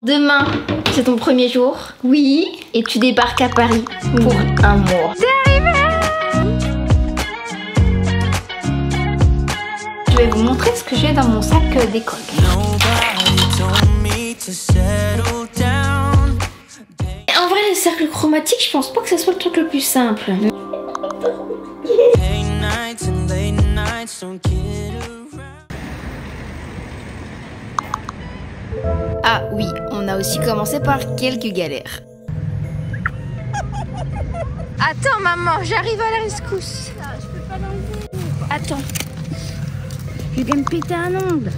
Demain, c'est ton premier jour. Oui. Et tu débarques à Paris pour un mois. C'est arrivé. Je vais vous montrer ce que j'ai dans mon sac d'école. En vrai, les cercles chromatiques, je pense pas que ce soit le truc le plus simple. Ah oui, on a aussi commencé par quelques galères. Attends maman, j'arrive à la rescousse. Je peux pas l'enlever. Attends, Je viens me péter un ongle.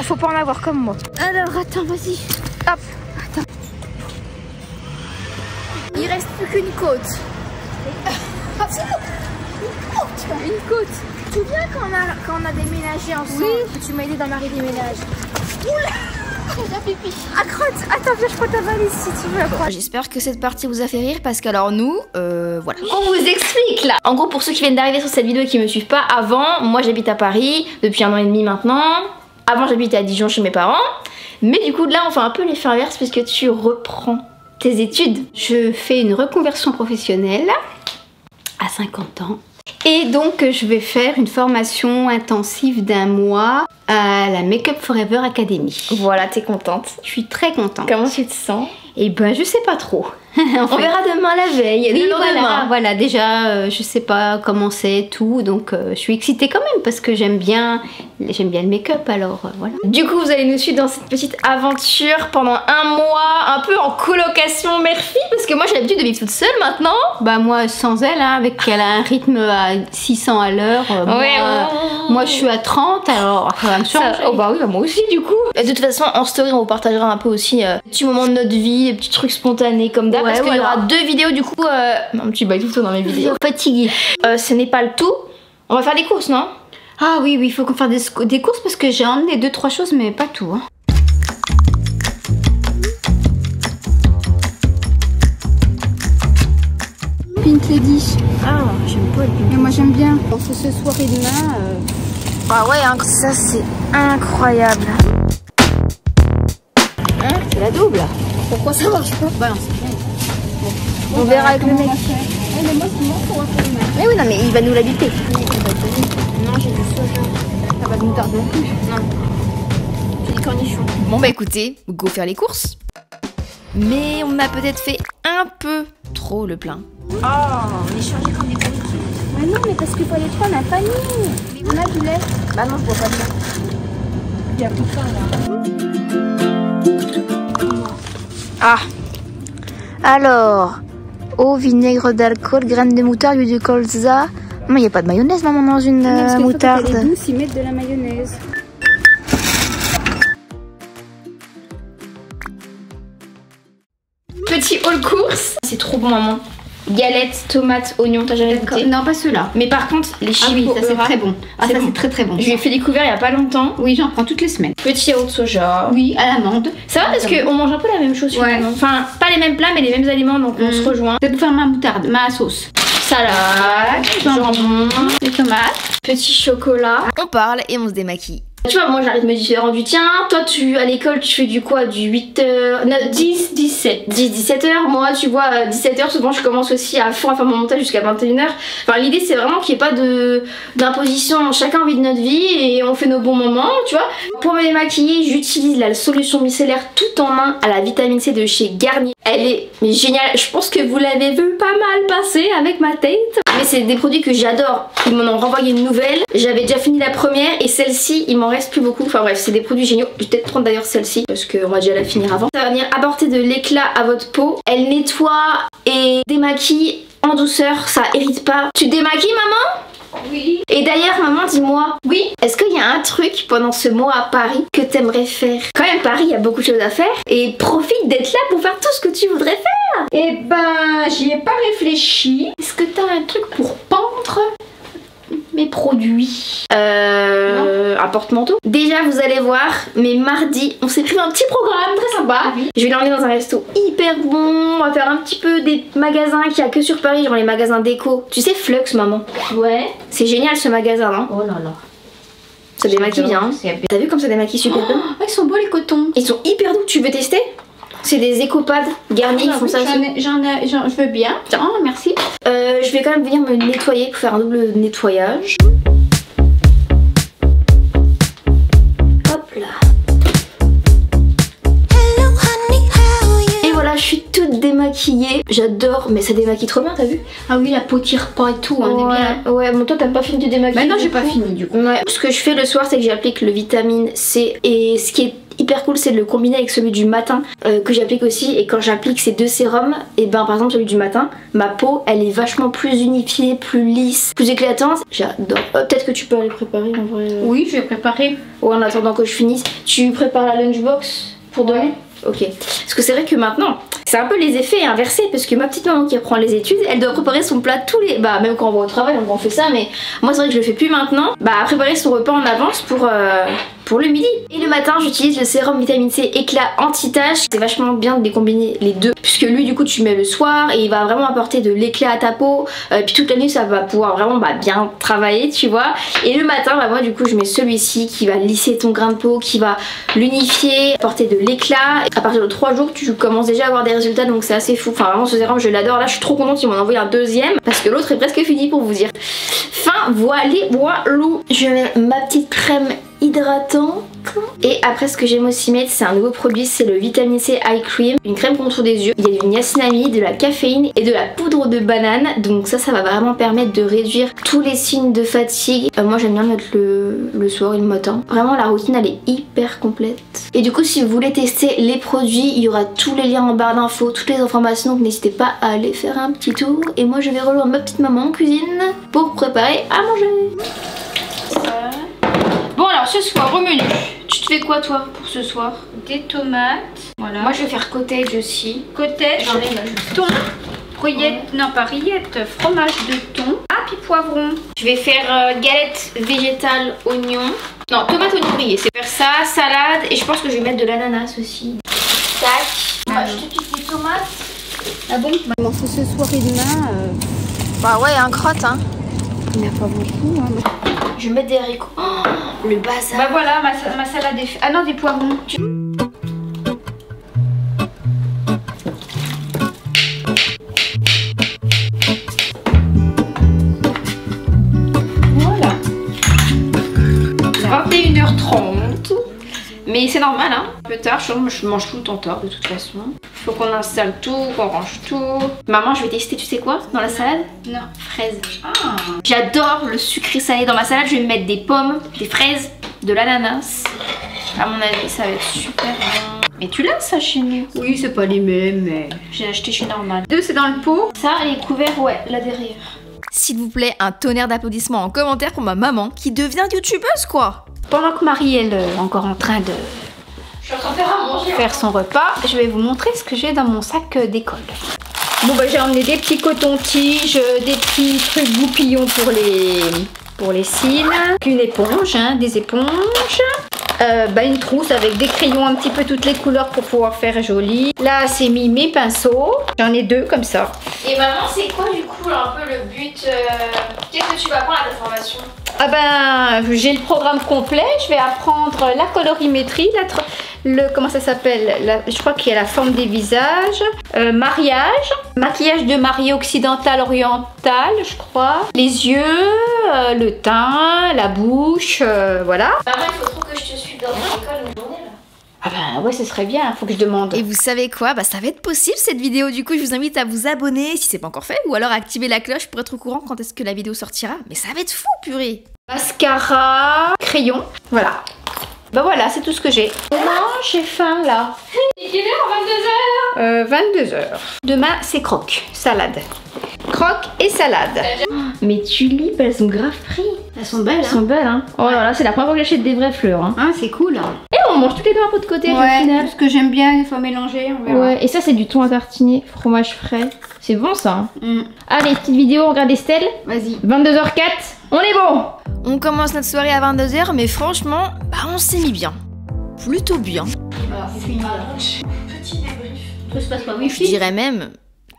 faut pas en avoir comme moi. Alors attends, vas-y. Hop, Attends. il reste plus qu'une côte. Une côte. Tu te souviens quand on a déménagé ensemble? Oui. Tu m'as aidé dans ma déménage. Oula, j'ai déjà pipi. Accroche. Attends, viens, je prends ta valise si tu veux. Bon, j'espère que cette partie vous a fait rire parce qu'alors nous, voilà. On vous explique là. En gros, pour ceux qui viennent d'arriver sur cette vidéo et qui me suivent pas, avant, moi j'habite à Paris depuis 1 an et demi maintenant. Avant, j'habitais à Dijon chez mes parents. Mais du coup, là, on fait un peu l'effet inverse puisque tu reprends tes études. Je fais une reconversion professionnelle à 50 ans. Et donc, je vais faire une formation intensive d'1 mois à la Make Up Forever Academy. Voilà, t'es contente. Je suis très contente. Comment tu te sens? Et ben, je sais pas trop. On verra demain la veille. Oui, le lendemain. voilà, déjà, je sais pas comment c'est tout, donc je suis excitée quand même parce que j'aime bien le make-up, alors voilà. Du coup, vous allez nous suivre dans cette petite aventure pendant 1 mois, un peu en colocation mère-fille, parce que moi j'ai l'habitude de vivre toute seule maintenant. Bah moi, sans elle, hein, avec qu'elle a un rythme à 600 à l'heure, moi je suis à 30, alors ça va me changer. Oh bah oui, bah moi aussi du coup. Et de toute façon, en story, on vous partagera un peu aussi des petits moments de notre vie, des petits trucs spontanés comme d'hab, parce qu'il y aura 2 vidéos du coup. Un petit bail tout le temps dans mes vidéos. Fatiguée. Ce n'est pas le tout. On va faire des courses, non? Ah oui, il faut qu'on fasse des courses parce que j'ai emmené 2-3 choses, mais pas tout. Hein. Pink Lady. Ah, j'aime pas le Mais moi j'aime bien. Pour ce soirée demain. Ah ouais, hein, ça c'est incroyable. Hein? C'est la double. Pourquoi ça marche pas? Bah non, c'est bien. On verra avec le mec. Mais moi, c'est moi pour faire le mec. Mais oui, non, mais il va nous l'habiter. Non, j'ai du soja. Ça va nous tarder non plus. Non. J'ai des cornichons. Bon bah écoutez, go faire les courses. Mais on a peut-être fait un peu trop le plein. Oh, on est chargé comme des briques. Mais non, mais parce que pour les 3, on n'a pas mis. Mais on a du lait. Bah non, je bois pas de lait. Il y a tout ça là. Ah. Alors, eau, vinaigre d'alcool, graines de moutarde, huile de colza. Mais il n'y a pas de mayonnaise, maman, dans une moutarde. Les douces, ils mettent de la mayonnaise. Petit haul course. C'est trop bon, maman. Galettes, tomates, oignons, t'as jamais goûté? Non, pas ceux-là. Mais par contre, les Ah oui, ça c'est Chipo-Eura, très bon. Ah, c'est ça bon. c'est très très bon. Je lui ai fait découvrir il y a pas longtemps. Oui, j'en prends toutes les semaines. Petit yaourt soja. Oui, à l'amande. Ça va parce qu'on mange un peu la même chose finalement. Ouais. Enfin, pas les mêmes plats mais les mêmes aliments donc on se rejoint. Je vais faire ma moutarde, ma sauce. Salade, jambon, Les tomates. petit chocolat. On parle et on se démaquille. Tu vois, moi j'arrive de me différent du tien. Toi, à l'école, tu fais du quoi? Du 8h. Non, 10, 17. 10, 17h. Moi, tu vois, 17h, souvent je commence aussi à fond à faire mon montage jusqu'à 21h. Enfin, l'idée c'est vraiment qu'il n'y ait pas d'imposition. Chacun vit de notre vie et on fait nos bons moments, tu vois. Pour me démaquiller, j'utilise la solution micellaire tout en main à la vitamine C de chez Garnier. Elle est géniale. Je pense que vous l'avez vu pas mal passer avec ma tête. Mais c'est des produits que j'adore. Ils m'en ont renvoyé une nouvelle. J'avais déjà fini la première et celle-ci, il m'en reste plus beaucoup. Enfin bref, c'est des produits géniaux. Je vais peut-être prendre d'ailleurs celle-ci parce qu'on va déjà la finir avant. Ça va venir apporter de l'éclat à votre peau. Elle nettoie et démaquille en douceur. Ça irrite pas. Tu te démaquilles, maman? Oui. Et d'ailleurs, maman, dis-moi, Oui. est-ce qu'il y a un truc pendant ce mois à Paris que t'aimerais faire? Quand même, Paris, il y a beaucoup de choses à faire. Et profite d'être là pour faire tout ce que tu voudrais faire. Eh ben, j'y ai pas réfléchi. Est-ce que t'as un truc pour pendre mes produits? Un porte-manteau. Déjà, vous allez voir, mais mardi, on s'est pris un petit programme très sympa. Oui. Je vais l'emmener dans un resto hyper bon. On va faire un petit peu des magasins qu'il y a que sur Paris, genre les magasins déco. Tu sais, Flux, maman? Ouais. C'est génial ce magasin, non? Oh là là. Ça démaquille bien. T'as vu comme ça démaquille super bien? Oh, ils sont beaux les cotons. Ils sont hyper doux, tu veux tester? C'est des écopads garnis qui font ça aussi. Je veux bien. Tiens, merci. Je vais quand même venir me nettoyer pour faire un double nettoyage. Hop là. Et voilà, je suis toute démaquillée. J'adore, mais ça démaquille trop bien, t'as vu? Ah oui, la peau tire pas et tout, hein, ouais, est bien. Ouais, bon toi t'as pas fini de démaquiller. Bah non, j'ai pas fini du coup. Ouais. Ce que je fais le soir, c'est que j'applique le vitamine C. Et ce qui est hyper cool, c'est de le combiner avec celui du matin que j'applique aussi. Et quand j'applique ces deux sérums, et ben par exemple celui du matin, ma peau elle est vachement plus unifiée, plus lisse, plus éclatante. J'adore. Peut-être que tu peux aller préparer en vrai. Oui, je vais préparer. Ouais, en attendant que je finisse. Tu prépares la lunchbox pour demain? Ok. Parce que c'est vrai que maintenant, c'est un peu les effets inversés parce que ma petite maman qui apprend les études, elle doit préparer son plat tous les... Bah même quand on va au travail, on fait ça, mais moi c'est vrai que je le fais plus maintenant. Bah préparer son repas en avance pour le midi. Et le matin, j'utilise le sérum vitamine C éclat anti-tache. C'est vachement bien de les combiner les deux puisque lui du coup tu mets le soir et il va vraiment apporter de l'éclat à ta peau. Puis toute la nuit ça va pouvoir vraiment bien travailler, tu vois. Et le matin, bah moi du coup je mets celui-ci qui va lisser ton grain de peau, qui va l'unifier, apporter de l'éclat. À partir de 3 jours, tu commences déjà à avoir des résultats, donc c'est assez fou. Enfin vraiment ce sérum je l'adore. Là je suis trop contente qu'ils m'en envoyé un deuxième parce que l'autre est presque fini pour vous dire. Enfin voilà, je mets ma petite crème hydratante. Et après ce que j'aime aussi mettre, c'est un nouveau produit, c'est le vitamine C Eye Cream, une crème contre des yeux. Il y a du niacinamide, de la caféine et de la poudre de banane, donc ça va vraiment permettre de réduire tous les signes de fatigue. Moi j'aime bien le mettre le soir et le matin. Vraiment la routine elle est hyper complète. Et du coup si vous voulez tester les produits, il y aura tous les liens en barre d'infos, toutes les informations, donc n'hésitez pas à aller faire un petit tour. Et moi je vais rejoindre ma petite maman en cuisine pour préparer à manger. Bon alors ce soir au menu, tu te fais quoi toi pour ce soir? Des tomates. Voilà. Moi je vais faire cottage aussi. Cottage, thon, rillettes, non pas rillettes, fromage de thon. Ah puis poivron. Je vais faire galette végétale oignon. Non, tomate oignon grillé, c'est faire ça, salade et je pense que je vais mettre de l'ananas aussi. Tac. Ouais, je te pique des tomates. Ah bon? On en fait ce soir et demain. Bah ouais, un crotte hein. Il n'y en a pas beaucoup hein. Je vais mettre des haricots. Oh, le bazar. Bah voilà, ma salade est faite. Ah non, des poivrons. Voilà. 21h30. Mais c'est normal hein. Un peu tard, je mange tout le temps tard de toute façon. Faut qu'on installe tout, qu'on range tout. Maman, je vais tester, tu sais quoi dans la salade? Non. Fraises. Ah. J'adore le sucré salé dans ma salade. Je vais mettre des pommes, des fraises, de l'ananas. À mon avis, ça va être super bon. Mais tu l'as ça chez nous? Oui, c'est pas les mêmes, mais... J'ai acheté chez Normal. Deux, c'est dans le pot. Ça, les couverts, ouais, là derrière. S'il vous plaît, un tonnerre d'applaudissements en commentaire pour ma maman qui devient youtubeuse quoi. Pendant que Marie, elle est encore en train de... Je suis en train de faire à manger. Faire son repas, je vais vous montrer ce que j'ai dans mon sac d'école. Bon bah j'ai emmené des petits cotons-tiges, des petits trucs goupillons pour les cils, une éponge, hein, des éponges, une trousse avec des crayons un petit peu toutes les couleurs pour pouvoir faire joli. Là c'est mis mes pinceaux, j'en ai deux comme ça. Et maman, c'est quoi du coup un peu le but qu'est-ce que tu vas apprendre à ta formation? Ah ben j'ai le programme complet, je vais apprendre la colorimétrie, comment ça s'appelle, je crois qu'il y a la forme des visages, mariage, maquillage de mariée occidentale orientale je crois, les yeux, le teint, la bouche, voilà. Maman, il faut trop que je te suive dans ton école une journée là. Ah ben ouais ce serait bien, faut que je demande. Et vous savez quoi? Bah ça va être possible cette vidéo, du coup je vous invite à vous abonner si c'est pas encore fait ou alors à activer la cloche pour être au courant quand est-ce que la vidéo sortira. Mais ça va être fou purée! Mascara, crayon, voilà. Bah voilà, c'est tout ce que j'ai. Demain, j'ai faim là. Il est l'heure, 22h. 22h. Demain, c'est croque, salade. Croque et salade. Mes tulipes, elles sont grave pris. Elles sont belles, Elles sont belles hein. Oh là là, c'est la première fois que j'achète des vraies fleurs hein. Ah, c'est cool. Et on mange toutes les deux un peu de côté au Ouais, final. parce que j'aime bien, il faut mélanger, on verra. Ouais, et ça c'est du thon à tartiner, fromage frais. C'est bon ça hein. Mm. Allez, petite vidéo, on regarde Estelle. Vas-y. 22h04, on est bon. On commence notre soirée à 22h mais franchement, bah on s'est mis bien. Plutôt bien. Petit débrief. Tout se passe pas Je wifi. dirais même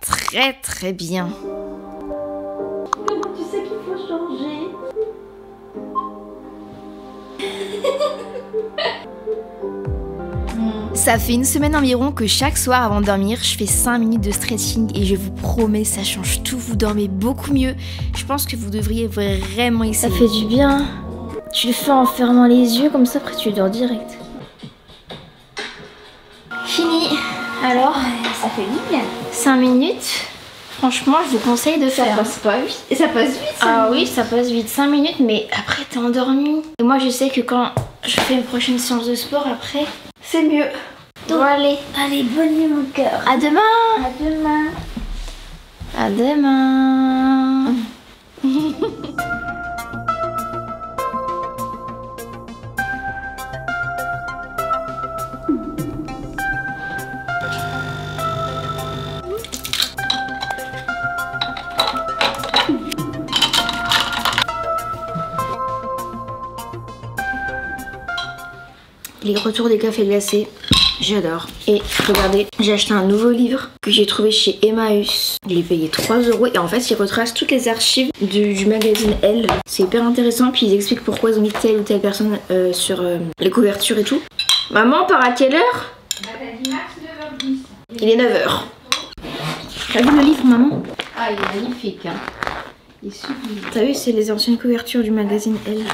très très bien. Comment tu sais qu'il faut changer? Ça fait une semaine environ que chaque soir avant de dormir, je fais 5 minutes de stretching et je vous promets, ça change tout, vous dormez beaucoup mieux. Je pense que vous devriez vraiment essayer. Ça fait du bien. Tu le fais en fermant les yeux, comme ça après tu dors direct. Fini. Alors, Ça fait du bien. 5 minutes. Franchement, je vous conseille de faire. Ça passe pas vite. Et ça passe vite. Ah oui, ça passe vite. 5 minutes, mais après t'es endormi. Et moi, je sais que quand je fais une prochaine séance de sport, après, c'est mieux. Bon, allez. Allez, bonne nuit mon cœur. À demain. À demain. À demain. Les retours des cafés glacés, j'adore. Et regardez, j'ai acheté un nouveau livre que j'ai trouvé chez Emmaüs. Je l'ai payé 3 € et en fait il retrace toutes les archives du magazine Elle. C'est hyper intéressant, puis ils expliquent pourquoi ils ont mis telle ou telle personne sur les couvertures et tout. Maman part à quelle heure? Il est 9 h. T'as vu le livre, maman? Ah, il est magnifique. Hein. Il est sublime. T'as vu, c'est les anciennes couvertures du magazine Elle.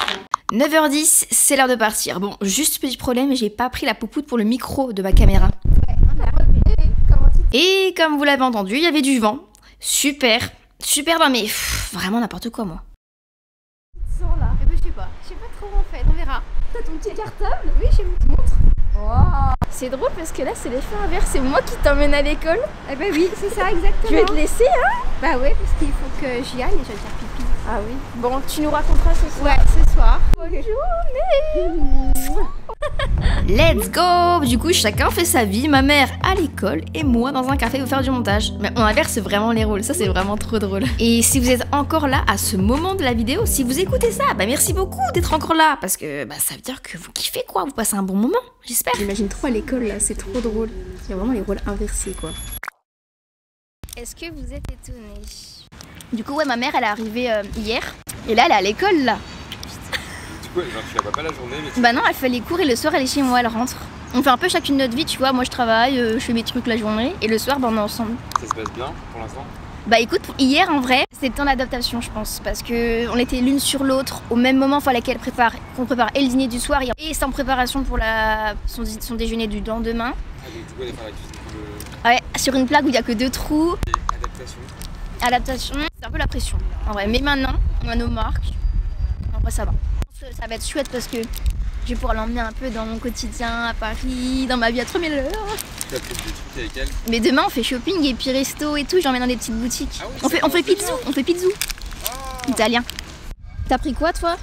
9h10, c'est l'heure de partir. Bon, juste petit problème, j'ai pas pris la poupoute pour le micro de ma caméra. Et comme vous l'avez entendu, il y avait du vent. Super, super dans mais vraiment n'importe quoi moi. Là. Eh ben, je sais pas trop où on fait, on verra. T'as ton petit cartable? Oui, je te montre. Wow. C'est drôle parce que là c'est l'effet inverse, c'est moi qui t'emmène à l'école. Eh ben oui, c'est ça exactement. Je vais te laisser hein. Bah ouais, parce qu'il faut que j'y aille et je vais faire pipi. Ah oui. Bon, tu nous raconteras ce soir. Ouais, ce soir. Bonne journée. Let's go! Du coup, chacun fait sa vie, ma mère à l'école et moi dans un café pour faire du montage. Mais on inverse vraiment les rôles, ça c'est vraiment trop drôle. Et si vous êtes encore là à ce moment de la vidéo, si vous écoutez ça, bah merci beaucoup d'être encore là parce que bah, ça veut dire que vous kiffez quoi, vous passez un bon moment, j'espère. J'imagine trop à l'école là, c'est trop drôle. Il y a vraiment les rôles inversés quoi. Est-ce que vous êtes étonnés? Du coup, ouais, ma mère elle est arrivée hier et là elle est à l'école là. Ouais, genre tu la vois pas la journée mais tu... Bah non, elle fait les cours et le soir elle est chez moi, elle rentre. On fait un peu chacune notre vie, tu vois, moi je travaille, je fais mes trucs la journée et le soir bah, on est ensemble. Ça se passe bien pour l'instant? Bah écoute, hier en vrai, c'était le temps d'adaptation je pense, parce que on était l'une sur l'autre, au même moment il fallait qu'on prépare et le dîner du soir et c'est en préparation pour son déjeuner du lendemain. Ah donc du coup elle est faire la cuisine pour Ah le... ouais, sur une plaque où il y a que 2 trous. Adaptation. Adaptation, c'est un peu la pression en vrai, mais maintenant on a nos marques, en vrai ça va. Ça va être chouette parce que je vais pouvoir l'emmener un peu dans mon quotidien à Paris, dans ma vie à 3000 €. Tu as pris des trucs avec elle? Mais demain on fait shopping et puis resto et tout, j'emmène dans des petites boutiques. Ah oui, on fait pizzou, italien. T'as pris quoi toi?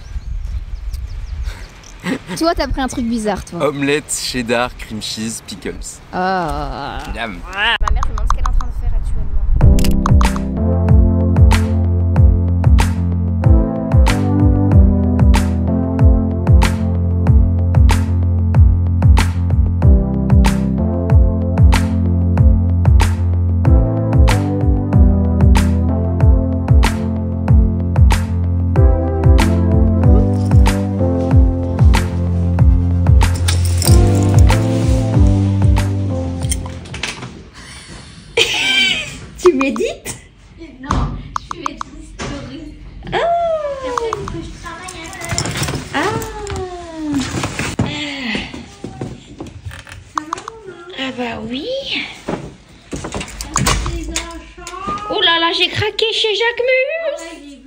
Toi t'as pris un truc bizarre toi. Omelette, cheddar, cream cheese, pickles. Ah. Miam. Ma mère je me demande ce qu'elle est en train de faire actuellement. Tu médites? Non, je fais des stories. Ah. Après, il faut que je travaille un peu. Ah. Ah bah oui. Oh là là, j'ai craqué chez Jacques Mus.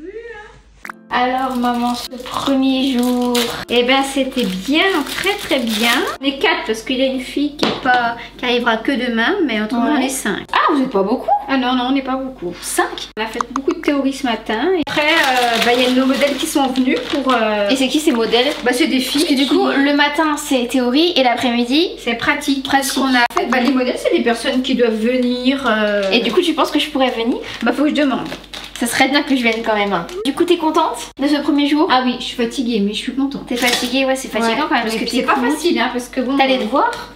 Alors maman, ce premier jour, Eh ben c'était bien, très bien. On est 4 parce qu'il y a une fille qui arrivera que demain, mais autrement Ouais. on est 5. Ah vous êtes pas beaucoup? Ah non, on n'est pas beaucoup. 5? On a fait beaucoup de théorie ce matin. Et après, il y a nos modèles qui sont venus pour... Et c'est qui ces modèles? Bah c'est des filles. Parce que du coup, le matin c'est théorie et l'après-midi c'est pratique. Ce qu'on a fait, les modèles c'est des personnes qui doivent venir. Et du coup, tu penses que je pourrais venir? Bah faut que je demande. Ça serait bien que je vienne quand même. Hein. Du coup, t'es contente de ce premier jour? Ah oui, je suis fatiguée, mais je suis contente. T'es fatiguée? Ouais, c'est fatigant quand même. Parce que t'es c'est pas cool. facile, hein, parce que bon... T'as les devoirs?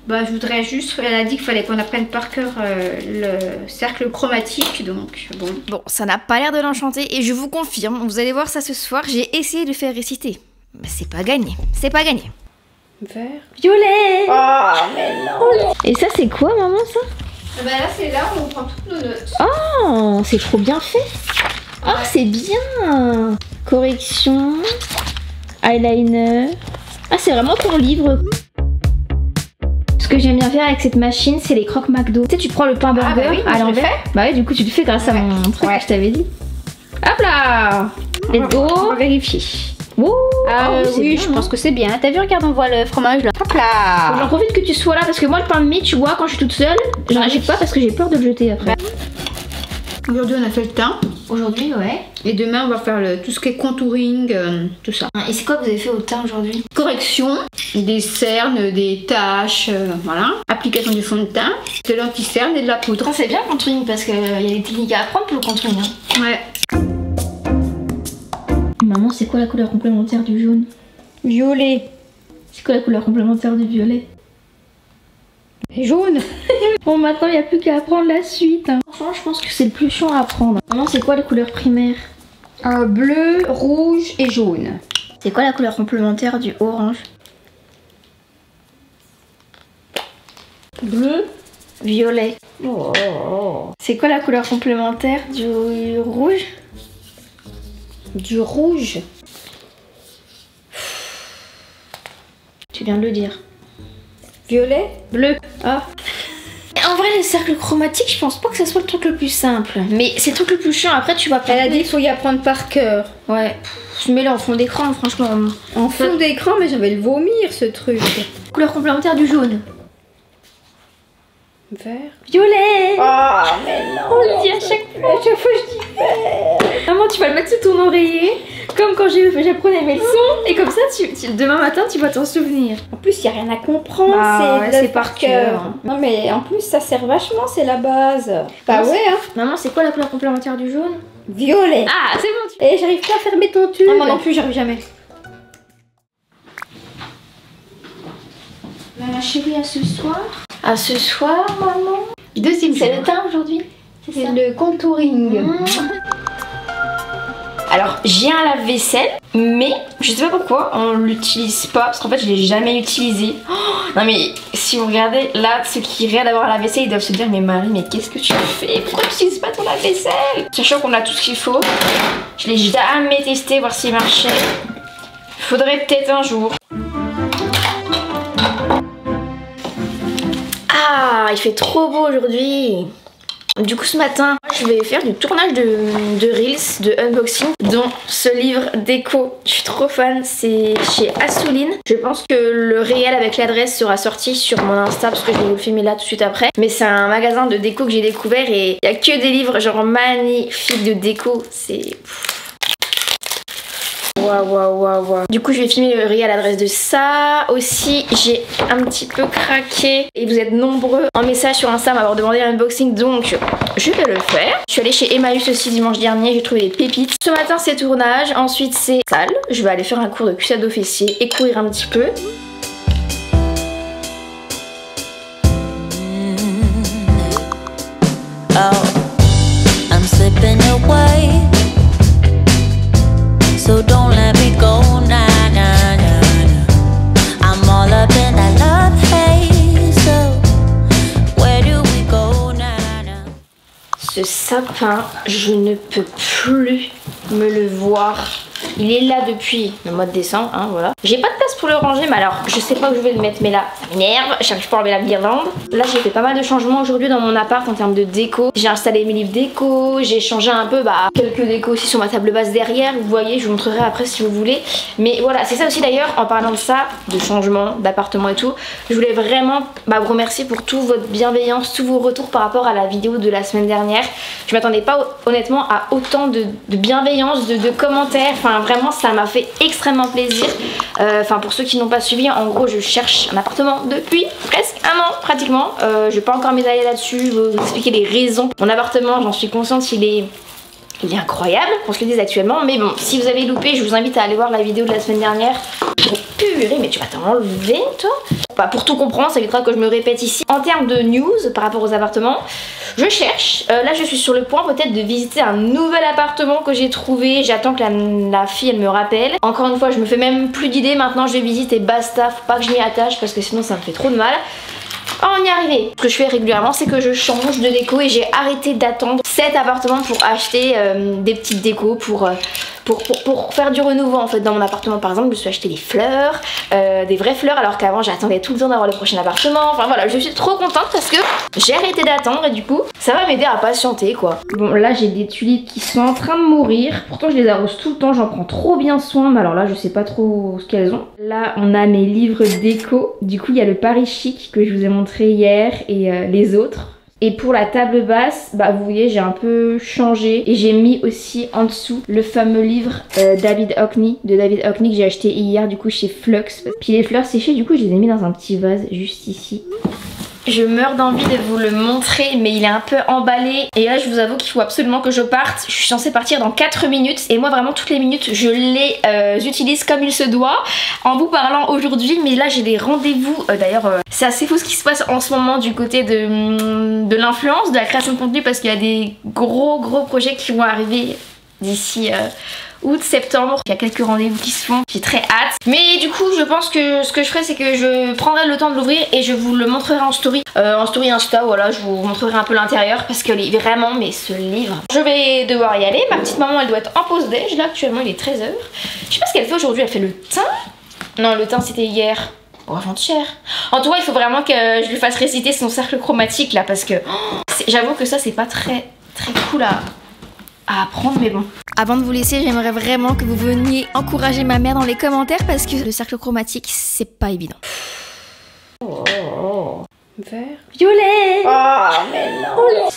Bah je voudrais juste... Elle a dit qu'il fallait qu'on apprenne par cœur le cercle chromatique, donc bon... Bon, ça n'a pas l'air de l'enchanter et je vous confirme, vous allez voir ça ce soir, j'ai essayé de faire réciter. Mais c'est pas gagné, c'est pas gagné. Vert. Violet. Oh, mais non. Et ça, c'est quoi, maman, ça? Bah là, c'est là où on prend toutes nos notes. Oh, c'est trop bien fait. Oh, c'est bien. Correction. Eyeliner. Ah, c'est vraiment ton livre. Ce que j'aime bien faire avec cette machine, c'est les croque McDo. Tu sais, tu prends le pain burger à l'envers. Bah ouais, du coup, tu le fais grâce à mon truc que je t'avais dit. Hop là. Let's go. On va vérifier. Ouh, oui, je pense que c'est bien. T'as vu, regarde, on voit le fromage là. Hop là. J'en profite que tu sois là parce que moi, le pain de mie, tu vois, quand je suis toute seule, j'en achète pas parce que j'ai peur de le jeter après. Aujourd'hui, on a fait le teint. Aujourd'hui, ouais. Et demain, on va faire tout ce qui est contouring, tout ça. Et c'est quoi que vous avez fait au teint aujourd'hui? Correction, des cernes, des taches, voilà. Application du fond de teint, de l'anti-cerne et de la poudre. C'est bien le contouring parce qu'il y a des techniques à apprendre pour le contouring. Hein. Ouais. Maman, c'est quoi la couleur complémentaire du jaune? Violet. C'est quoi la couleur complémentaire du violet? Jaune. Bon, maintenant, il n'y a plus qu'à apprendre la suite. Hein. Franchement, je pense que c'est le plus chiant à apprendre. Maman, c'est quoi la couleur primaire? Bleu, rouge et jaune. C'est quoi la couleur complémentaire du orange? Bleu. Violet. Oh. C'est quoi la couleur complémentaire du rouge? Du rouge. Tu viens de le dire. Violet. Bleu. Ah. En vrai, les cercles chromatiques, je pense pas que ça soit le truc le plus simple. Mais c'est le truc le plus chiant. Après, tu vas pas. Elle a dit qu'il faut y apprendre par cœur. Ouais. Je mets là en fond d'écran, franchement. En fond d'écran, mais je vais le vomir ce truc. Couleur complémentaire du jaune. Vert. Violet. Oh, mais non. On le dit à chaque fois. À chaque fois, je dis vert. Maman, tu vas le mettre sous ton oreiller. Comme quand j'apprenais mes leçons. Et comme ça, demain matin, tu vas t'en souvenir. En plus, il n'y a rien à comprendre. C'est par cœur. Non, mais en plus, ça sert vachement, c'est la base. Bah ouais, hein. Maman, c'est quoi la couleur complémentaire du jaune? Violet. Ah, c'est bon. Et j'arrive pas à fermer ton tube. Non, moi non plus, j'arrive jamais. Ma chérie, à ce soir. À ce soir, maman. Deuxième jour. C'est le teint aujourd'hui? C'est le contouring. Alors, j'ai un lave-vaisselle, mais je sais pas pourquoi on l'utilise pas, parce qu'en fait je l'ai jamais utilisé. Oh, non mais si vous regardez là, ceux qui rêvent d'avoir un lave-vaisselle, ils doivent se dire mais Marie, mais qu'est-ce que tu fais? Pourquoi tu n'utilises pas ton lave-vaisselle? Sachant qu'on a tout ce qu'il faut, je l'ai jamais testé, voir s'il marchait. Faudrait peut-être un jour. Ah, il fait trop beau aujourd'hui. Du coup ce matin, je vais faire du tournage de Reels, de unboxing, dont ce livre déco. Je suis trop fan, c'est chez Assouline. Je pense que le réel avec l'adresse sera sorti sur mon Insta parce que je vais vous le filmer là tout de suite après. Mais c'est un magasin de déco que j'ai découvert et il n'y a que des livres genre magnifiques de déco. C'est... Waouh. Du coup je vais filmer le réel à l'adresse de ça. Aussi j'ai un petit peu craqué et vous êtes nombreux en message sur Insta à m'avoir demandé un unboxing, donc je vais le faire. Je suis allée chez Emmaüs aussi dimanche dernier, j'ai trouvé des pépites. Ce matin c'est tournage, ensuite c'est salle. Je vais aller faire un cours de cuissade aux fessiers et courir un petit peu. I'm slipping away, so don't let me go, nah, nah, nah. I'm all up in that love haze, so where do we go, nah, nah. Ce sapin, je ne peux plus me le voir. Il est là depuis le mois de décembre, hein, voilà. J'ai pas de place pour le ranger, mais alors je sais pas où je vais le mettre, mais là ça m'énerve, j'arrive pas à enlever la guirlande. Là j'ai fait pas mal de changements aujourd'hui dans mon appart en termes de déco. J'ai installé mes livres déco, j'ai changé un peu quelques décos aussi sur ma table basse derrière, vous voyez, je vous montrerai après si vous voulez. Mais voilà, c'est ça aussi d'ailleurs, en parlant de ça, de changement, d'appartement et tout, je voulais vraiment vous remercier pour toute votre bienveillance, tous vos retours par rapport à la vidéo de la semaine dernière. Je m'attendais pas honnêtement à autant de bienveillance, de commentaires, enfin vraiment ça m'a fait extrêmement plaisir. Enfin pour ceux qui n'ont pas suivi, en gros je cherche un appartement depuis presque un an pratiquement. Je vais pas encore m'étaler là-dessus, vous expliquer les raisons. Mon appartement, j'en suis consciente, il il est incroyable, qu'on se le dise actuellement. Mais bon, si vous avez loupé, je vous invite à aller voir la vidéo de la semaine dernière. Purée, mais tu vas t'enlever toi. Bah, pour tout comprendre, ça évitera que je me répète ici. En termes de news par rapport aux appartements, je cherche. Là, je suis sur le point peut-être de visiter un nouvel appartement que j'ai trouvé. J'attends que la fille, elle me rappelle. Encore une fois, je me fais même plus d'idées. Maintenant, je visite et basta. Faut pas que je m'y attache parce que sinon, ça me fait trop de mal. Oh, on y est arrivé. Ce que je fais régulièrement, c'est que je change de déco et j'ai arrêté d'attendre cet appartement pour acheter des petites décos pour faire du renouveau en fait dans mon appartement. Par exemple, je me suis acheté des fleurs, des vraies fleurs, alors qu'avant j'attendais tout le temps d'avoir le prochain appartement. Enfin voilà, je suis trop contente parce que j'ai arrêté d'attendre et du coup ça va m'aider à patienter quoi. Bon, là j'ai des tulipes qui sont en train de mourir. Pourtant je les arrose tout le temps, j'en prends trop bien soin, mais alors là je sais pas trop ce qu'elles ont. Là on a mes livres déco. Du coup il y a le Paris Chic que je vous ai montré hier et les autres. Et pour la table basse, bah vous voyez j'ai un peu changé et j'ai mis aussi en dessous le fameux livre David Hockney que j'ai acheté hier du coup chez Flux. Puis les fleurs séchées du coup je les ai mis dans un petit vase juste ici. Je meurs d'envie de vous le montrer mais il est un peu emballé et là je vous avoue qu'il faut absolument que je parte. Je suis censée partir dans 4 minutes et moi vraiment toutes les minutes je les utilise comme il se doit en vous parlant aujourd'hui, mais là j'ai des rendez-vous. D'ailleurs c'est assez fou ce qui se passe en ce moment du côté de l'influence, de la création de contenu parce qu'il y a des gros projets qui vont arriver d'ici août, septembre. Il y a quelques rendez-vous qui se font, j'ai très hâte. Mais du coup je pense que ce que je ferai c'est que je prendrai le temps de l'ouvrir et je vous le montrerai en story. En story Insta, voilà, je vous montrerai un peu l'intérieur parce que vraiment, mais ce livre. Je vais devoir y aller, ma petite maman elle doit être en pause déj, là actuellement il est 13h. Je sais pas ce qu'elle fait aujourd'hui, elle fait le teint. Non, le teint c'était hier. Oh, avant-hier. En tout cas il faut vraiment que je lui fasse réciter son cercle chromatique là parce que j'avoue que ça c'est pas très cool à apprendre, mais bon. Avant de vous laisser, j'aimerais vraiment que vous veniez encourager ma mère dans les commentaires parce que le cercle chromatique, c'est pas évident. Vert. Violet. Oh, mais non.